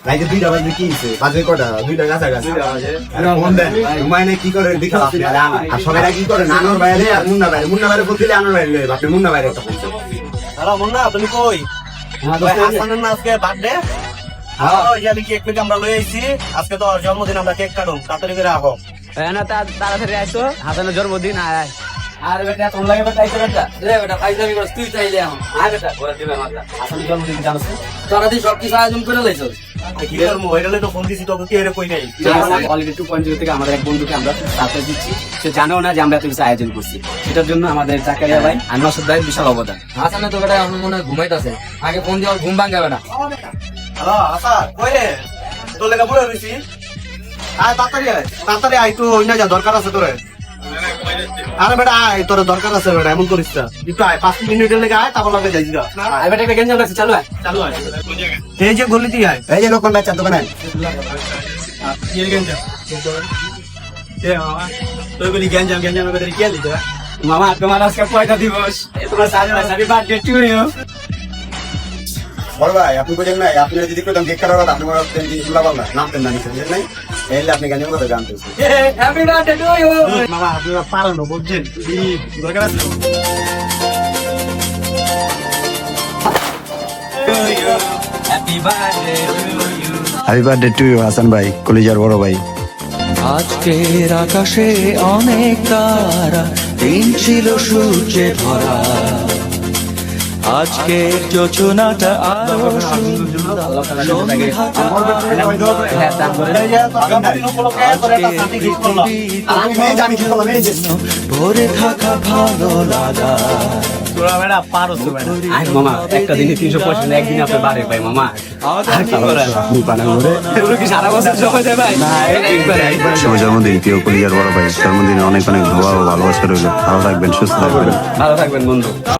রাইতে 2টা বাজে কি হইছে? বাজে কটা? 2টা কাছাকাছি। ফোন দেন। ঘুমায় কি করে দেখা আর সবাই কি করে নানোর বাইরে আর মুন্না বাইরে। মুন্না বাইরে বলছিলে আনোর বাইরে লই। আপনি মুন্না বাইরে একটা ফোন। হ্যালো মুন্না, তুমি কই? হাসানের না আজকে বার্থডে? ইয়ালি কেক পেকে আমরা লই আইছি। আজকে তো জন্মদিন, আমরা কেক কাটুম। তাড়াতাড়ি করে আহো। না তাড়াতাড়ি আইসো, হাসানের জন্মদিন। আয় আর বেটা তোর লাগে বেটা আইছে বেটা রে বেটা ফাইজলামি করছ তুই চাইলে এখন আয় বেটা ওরা দিবে মাথা। হাসানের জন্মদিন জানোস? তোরা দি সব কিছু আয়োজন করে লাইছস কি করবো? ওইটালে তো ফোন দিছি, তোকে কি এর কই নাই? অলরেডি 2.0 থেকে আমাদের এক বন্ধুকে আমরা সারপ্রাইজ দিচ্ছি। সে জানেও না যে আমরা এত কিছু আয়োজন করছি। সেটার জন্য আমাদের জাকারিয়া ভাই আর নসদ ভাই বিশাল অবদান। হাসানে তো বেটা আমার মনে হয় ঘুমাইতাছে। আগে ফোন দিয়ে ঘুম ভাঙ যাবে না। হ্যালো হাসান, কই রে? তোর লেগা বলে রইছি। আয় তাড়াতাড়ি আয়, একটু ওই না যা, দরকার আছে তোরে। আরে বেটা আয়, তোর দরকার আছে বেটা, এমন করিস না। একটু আয়, 5 মিনিটের লেগে আয়, তারপর লাগে যাইস গা। আর বেটা একটা গেঞ্জাম লাগছে, চালু আয়। চালু আয়। এই যে গলি দিয়ে আয়। এই যে লোকন ভাই চার দোকানে। ये गंजा ये मामा तो बोली गंजा गंजा में तेरे क्या लिखा মামা তোমার আজকে পয়লা দিবস। তোমার সারি বার্থডে টু ইউ। বড় ভাই আপনি বুঝেন নাই, আপনি যদি কইতাম কেক কাটার কথা আপনি মনে করতেন যে ইসলা বাংলা নামতেন না নিছেন নাই। এইলে আপনি গানের কথা জানতেছেন। Happy birthday to you. মামা আপনারা পারেন না বুঝছেন এই দরকার আছে happy birthday to you. Happy birthday to you Hasan ভাই, কলিজার বড় ভাই। আজকের আকাশে অনেক তারা, দিন ছিল সূর্যে ভরা। আজকের যোজনাটা আরো সুন্দর, সন্ধ্যাটা ভরে থাকা ভালো লাগা। তোরা বেটা পারো তো বেটা আয় মামা, একটা দিনে 365 একদিন আপনি বাড়ে পাই মামা। আর কি করে? আপনি পানা করে এগুলো কি সারা বছর সময় দেয় ভাই? না একবার শুভ জন্মদিন প্রিয় কলিজার বড় ভাই। জন্মদিনে অনেক অনেক দোয়া ও ভালোবাসা রইল। ভালো থাকবেন, সুস্থ থাকবেন। ভালো থাকবেন বন্ধু।